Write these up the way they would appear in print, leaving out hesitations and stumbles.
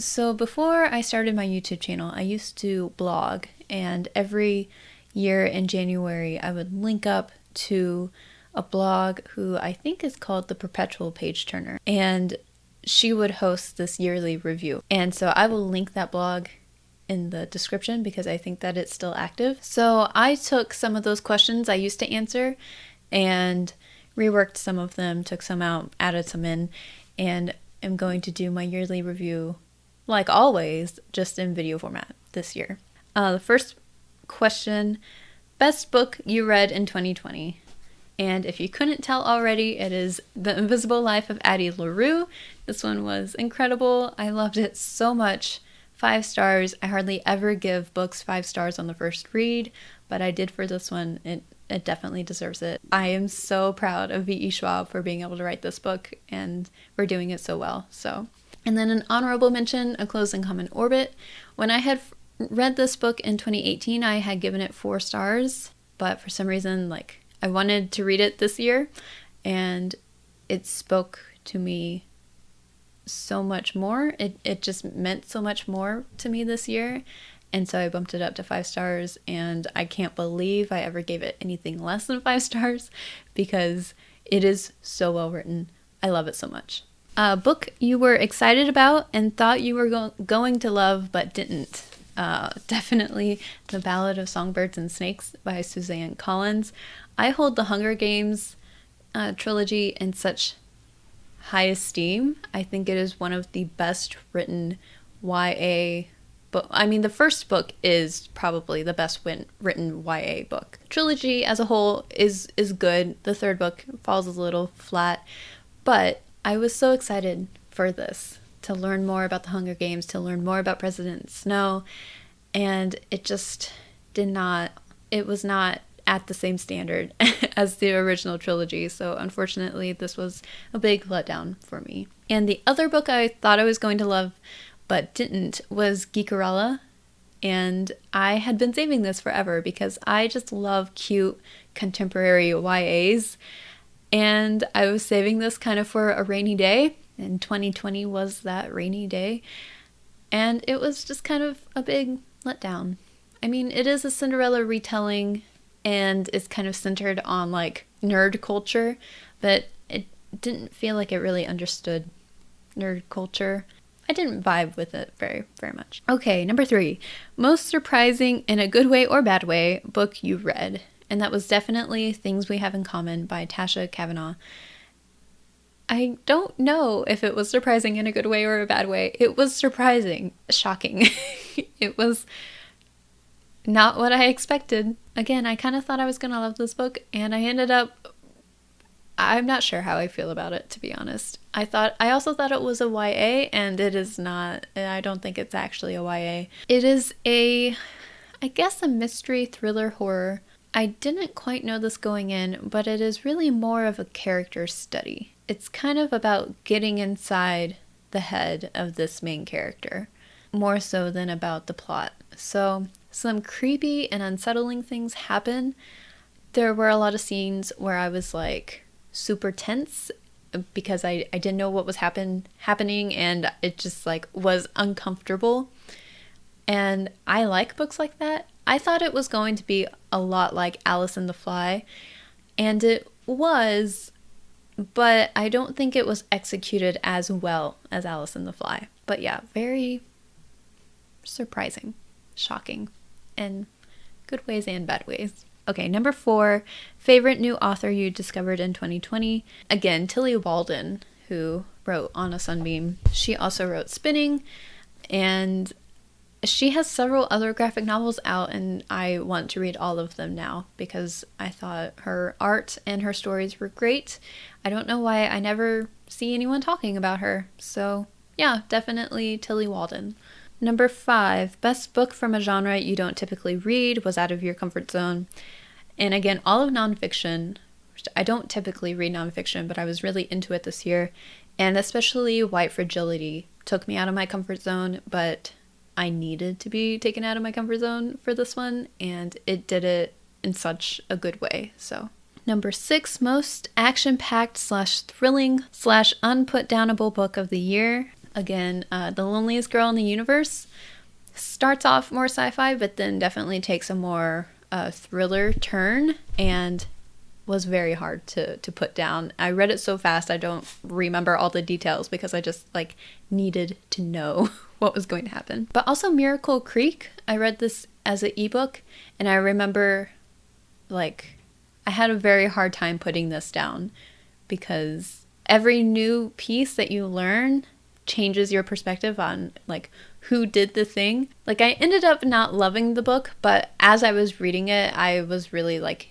So before I started my YouTube channel, I used to blog, and every year in January, I would link up to a blog who I think is called the Perpetual Page Turner, and she would host this yearly review. And so I will link that blog in the description because I think that it's still active. So I took some of those questions I used to answer and reworked some of them, took some out, added some in, and am going to do my yearly review, like always, just in video format this year. The first question, best book you read in 2020. And if you couldn't tell already, it is The Invisible Life of Addie LaRue. This one was incredible. I loved it so much. 5 stars. I hardly ever give books 5 stars on the first read, but I did for this one. It definitely deserves it. I am so proud of V.E. Schwab for being able to write this book and for doing it so well. And then an honorable mention, A Closed and Common Orbit. When I had read this book in 2018, I had given it 4 stars, but for some reason, I wanted to read it this year, and it spoke to me so much more. It just meant so much more to me this year, and so I bumped it up to 5 stars, and I can't believe I ever gave it anything less than 5 stars because it is so well written. I love it so much. A book you were excited about and thought you were going to love but didn't. Definitely The Ballad of Songbirds and Snakes by Suzanne Collins. I hold the Hunger Games trilogy in such high esteem. I think it is one of the best written YA book. I mean, the first book is probably the best written YA book. The trilogy as a whole is good. The third book falls a little flat, but I was so excited for this, to learn more about the Hunger Games, to learn more about President Snow, and it just it was not at the same standard as the original trilogy, so unfortunately this was a big letdown for me. And the other book I thought I was going to love but didn't was Geekerella, and I had been saving this forever because I just love cute contemporary YAs, and I was saving this kind of for a rainy day, and 2020 was that rainy day, and it was just kind of a big letdown. I mean, it is a Cinderella retelling, and it's kind of centered on nerd culture, but it didn't feel like it really understood nerd culture. I didn't vibe with it very, very much. Okay, number 3, most surprising in a good way or bad way book you read. And that was definitely Things We Have in Common by Tasha Kavanaugh. I don't know if it was surprising in a good way or a bad way. It was surprising, shocking. It was not what I expected. Again, I kind of thought I was going to love this book, and I ended up, I'm not sure how I feel about it, to be honest. I also thought it was a YA, and it is not. I don't think it's actually a YA. It is I guess a mystery thriller horror. I didn't quite know this going in, but it is really more of a character study. It's kind of about getting inside the head of this main character, more so than about the plot. So some creepy and unsettling things happen. There were a lot of scenes where I was super tense because I didn't know what was happening, and it just was uncomfortable. And I like books like that. I thought it was going to be a lot like Alice in the Fly, and it was, but I don't think it was executed as well as Alice in the Fly. But yeah, very surprising, shocking, in good ways and bad ways. Okay, number 4, favorite new author you discovered in 2020. Again, Tilly Walden, who wrote On a Sunbeam. She also wrote Spinning, and she has several other graphic novels out, and I want to read all of them now because I thought her art and her stories were great. I don't know why I never see anyone talking about her. So yeah, definitely Tilly Walden. Number 5, best book from a genre you don't typically read, was out of your comfort zone. And again, all of nonfiction. I don't typically read nonfiction, but I was really into it this year. And especially White Fragility took me out of my comfort zone, but I needed to be taken out of my comfort zone for this one, and it did it in such a good way. So Number 6, most action-packed / thrilling / unputdownable book of the year. Again, The Loneliest Girl in the Universe starts off more sci-fi, but then definitely takes a more thriller turn and was very hard to put down. I read it so fast I don't remember all the details because I just like needed to know what was going to happen. But also Miracle Creek, I read this as an ebook, and I remember like I had a very hard time putting this down because every new piece that you learn changes your perspective on like who did the thing. Like I ended up not loving the book, but as I was reading it, I was really like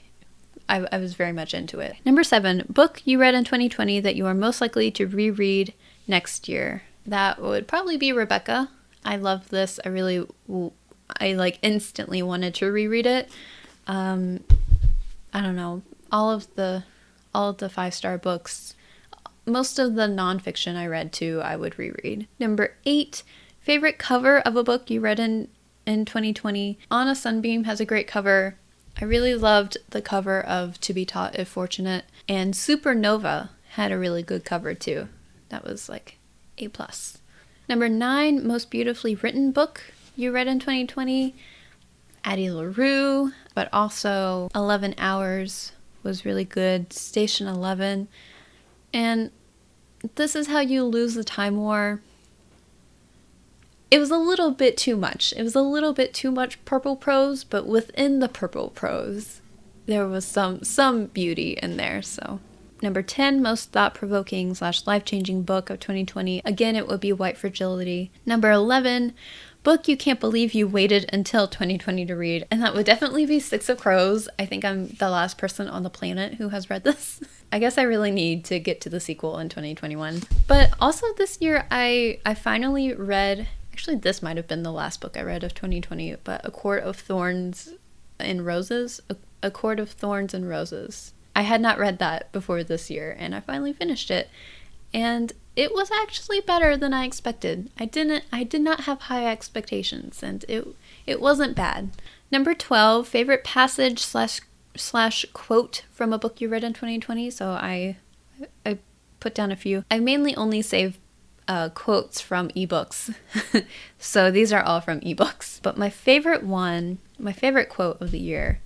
I was very much into it. Number 7, book you read in 2020 that you are most likely to reread next year. That would probably be Rebecca. I love this. I like instantly wanted to reread it. I don't know. All of the 5-star books, most of the nonfiction I read too, I would reread. Number 8, favorite cover of a book you read in 2020. On a Sunbeam has a great cover. I really loved the cover of To Be Taught If Fortunate, and Supernova had a really good cover too. That was like A+. Number 9, most beautifully written book you read in 2020. Addie LaRue, but also 11 Hours was really good. Station 11. And This Is How You Lose the Time War. It was a little bit too much. It was a little bit too much purple prose, but within the purple prose, there was some beauty in there. So, number 10, most thought-provoking / life-changing book of 2020. Again, it would be White Fragility. Number 11, book you can't believe you waited until 2020 to read, and that would definitely be Six of Crows. I think I'm the last person on the planet who has read this. I guess I really need to get to the sequel in 2021. But also this year, I finally read. Actually, this might have been the last book I read of 2020, but A Court of Thorns and Roses. A Court of Thorns and Roses. I had not read that before this year, and I finally finished it. And it was actually better than I expected. I did not have high expectations, and it wasn't bad. Number 12, favorite passage / quote from a book you read in 2020. So I put down a few. I mainly only save quotes from ebooks. So these are all from ebooks. But my favorite quote of the year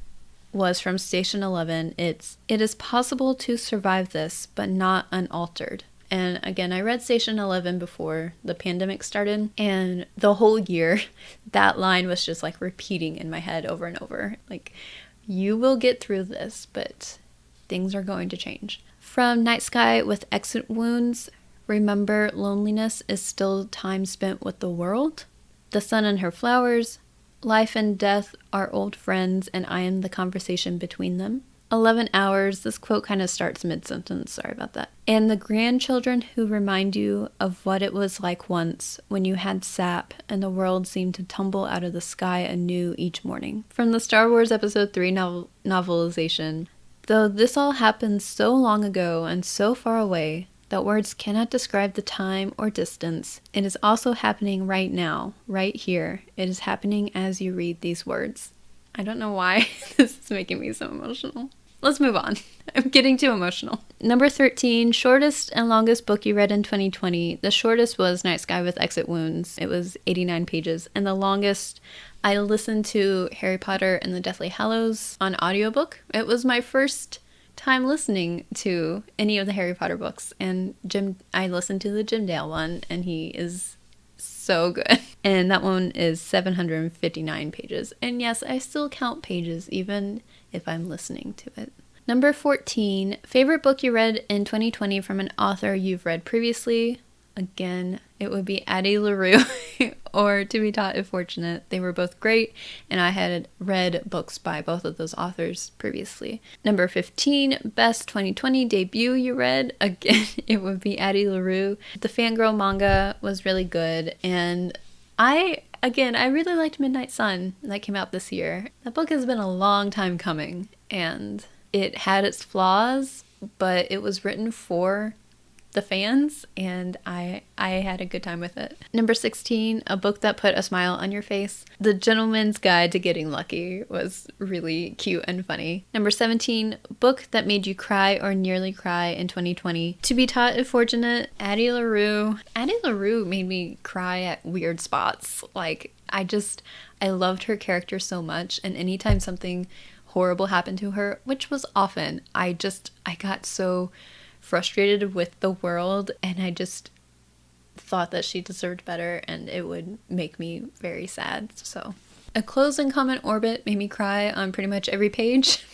was from Station 11. It is possible to survive this, but not unaltered. And again, I read Station 11 before the pandemic started, and the whole year, that line was just like repeating in my head over and over. Like, you will get through this, but things are going to change. From Night Sky with Exit Wounds, remember loneliness is still time spent with the world. The Sun and Her Flowers, life and death are old friends, and I am the conversation between them. 11 Hours, this quote kind of starts mid-sentence, sorry about that. And the grandchildren who remind you of what it was like once when you had sap and the world seemed to tumble out of the sky anew each morning. From the Star Wars Episode 3 novelization, though this all happened so long ago and so far away that words cannot describe the time or distance, it is also happening right now, right here. It is happening as you read these words. I don't know why this is making me so emotional. Let's move on. I'm getting too emotional. Number 13, shortest and longest book you read in 2020. The shortest was Night Sky with Exit Wounds. It was 89 pages. And the longest, I listened to Harry Potter and the Deathly Hallows on audiobook. It was my first time listening to any of the Harry Potter books. And I listened to the Jim Dale one, and he is so good. And that one is 759 pages. And yes, I still count pages even if I'm listening to it. Number 14, favorite book you read in 2020 from an author you've read previously. Again, it would be Addie LaRue or To Be Taught If Fortunate. They were both great, and I had read books by both of those authors previously. Number 15, best 2020 debut you read. Again, it would be Addie LaRue. The Fangirl manga was really good, and I really liked Midnight Sun that came out this year. That book has been a long time coming, and it had its flaws, but it was written for the fans, and I had a good time with it. Number 16, a book that put a smile on your face. The Gentleman's Guide to Getting Lucky was really cute and funny. Number 17, book that made you cry or nearly cry in 2020. To Be Taught If Fortunate, Addie LaRue. Addie LaRue made me cry at weird spots. Like, I loved her character so much, and anytime something horrible happened to her, which was often, I got so frustrated with the world, and I just thought that she deserved better, and it would make me very sad. So A Close and Common Orbit made me cry on pretty much every page.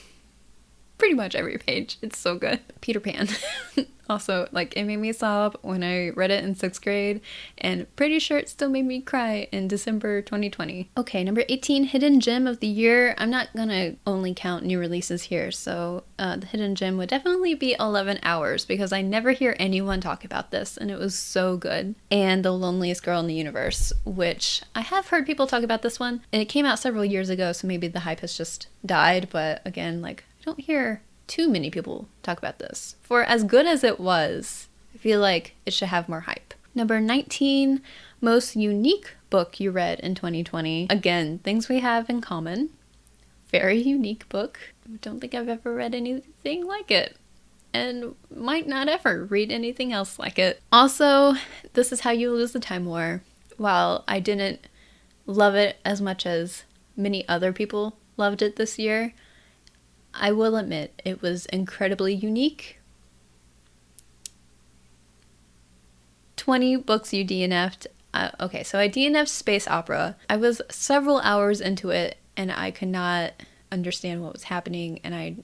Pretty much every page. It's so good. Peter Pan. Also, like, it made me sob when I read it in 6th grade, and pretty sure it still made me cry in December 2020. Okay, number 18, Hidden Gem of the Year. I'm not gonna only count new releases here, so the Hidden Gem would definitely be 11 Hours, because I never hear anyone talk about this, and it was so good. And The Loneliest Girl in the Universe, which I have heard people talk about this one. It came out several years ago, so maybe the hype has just died, but again, like, I don't hear too many people talk about this. For as good as it was, I feel like it should have more hype. Number 19, most unique book you read in 2020. Again, things we have in common. Very unique book. I don't think I've ever read anything like it, and might not ever read anything else like it. Also, This Is How You Lose the Time War. While I didn't love it as much as many other people loved it this year, I will admit it was incredibly unique. 20 books you DNF'd. Okay, so I DNF'd Space Opera. I was several hours into it, and I could not understand what was happening, and I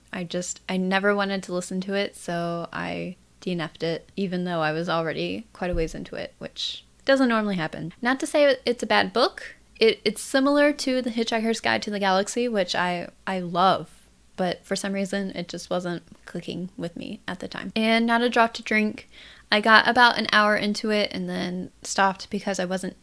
never wanted to listen to it, so I DNF'd it, even though I was already quite a ways into it, which doesn't normally happen. Not to say it's a bad book. It's similar to The Hitchhiker's Guide to the Galaxy, which I love, but for some reason it just wasn't clicking with me at the time. And Not a Drop to Drink. I got about an hour into it and then stopped because I wasn't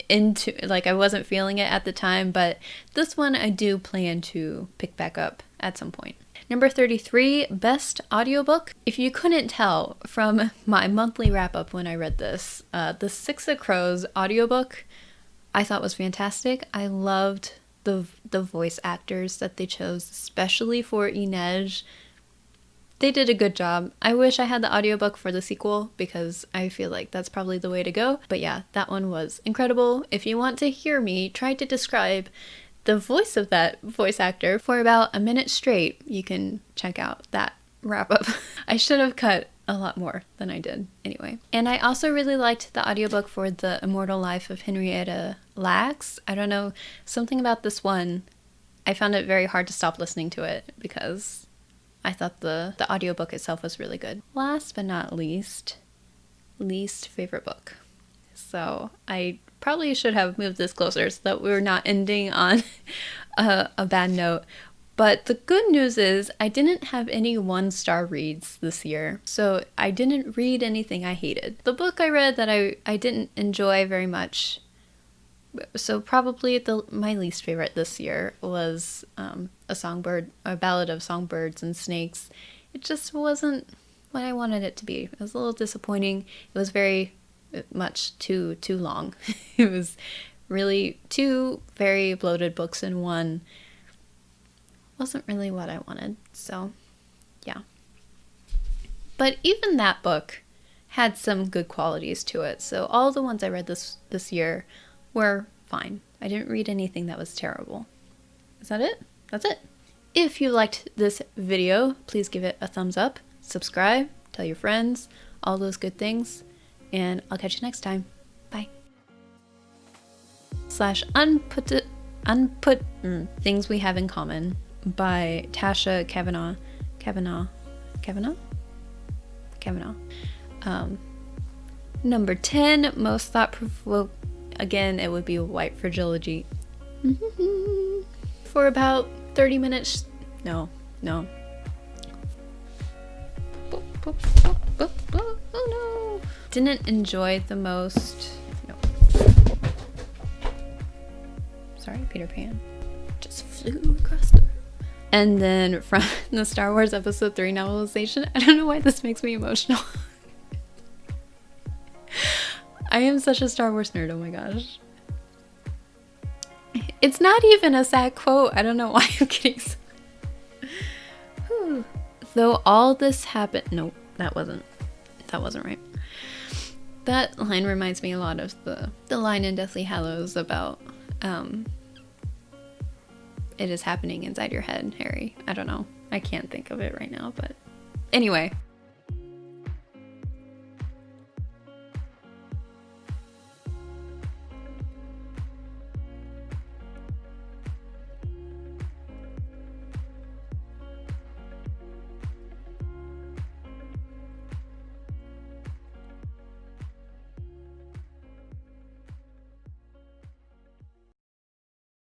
feeling it at the time, but this one I do plan to pick back up at some point. Number 33, best audiobook. If you couldn't tell from my monthly wrap-up when I read this, the Six of Crows audiobook I thought was fantastic. I loved the voice actors that they chose, especially for Inej. They did a good job. I wish I had the audiobook for the sequel, because I feel like that's probably the way to go. But yeah, that one was incredible. If you want to hear me try to describe the voice of that voice actor for about a minute straight, you can check out that wrap-up. I should have cut a lot more than I did anyway. And I also really liked the audiobook for The Immortal Life of Henrietta Lacks. I don't know, something about this one, I found it very hard to stop listening to it because I thought the audiobook itself was really good. Last but not least favorite book. So I probably should have moved this closer so that we're not ending on a bad note. But the good news is I didn't have any 1-star reads this year, so I didn't read anything I hated. The book I read that I didn't enjoy very much, so probably my least favorite this year was A Ballad of Songbirds and Snakes. It just wasn't what I wanted it to be. It was a little disappointing. It was very much too long. It was really 2 very bloated books in one. Wasn't really what I wanted, so yeah. But even that book had some good qualities to it, so all the ones I read this year were fine. I didn't read anything that was terrible. Is that it? That's it. If you liked this video, please give it a thumbs up, subscribe, tell your friends, all those good things, and I'll catch you next time. Bye. /unput Things We Have in Common by Tasha Kavanaugh. Number 10, most thought-provoking. Again, it would be White Fragility. For about 30 minutes. No. Oh no. Didn't enjoy the most. No. Sorry, Peter Pan. Just flew across the room. And then from the Star Wars Episode 3 novelization, I don't know why this makes me emotional. I am such a Star Wars nerd. Oh my gosh. It's not even a sad quote. I don't know why I'm getting so... Though all this happened... Nope, that wasn't right. That line reminds me a lot of the line in Deathly Hallows about it is happening inside your head, Harry. I don't know. I can't think of it right now, but anyway.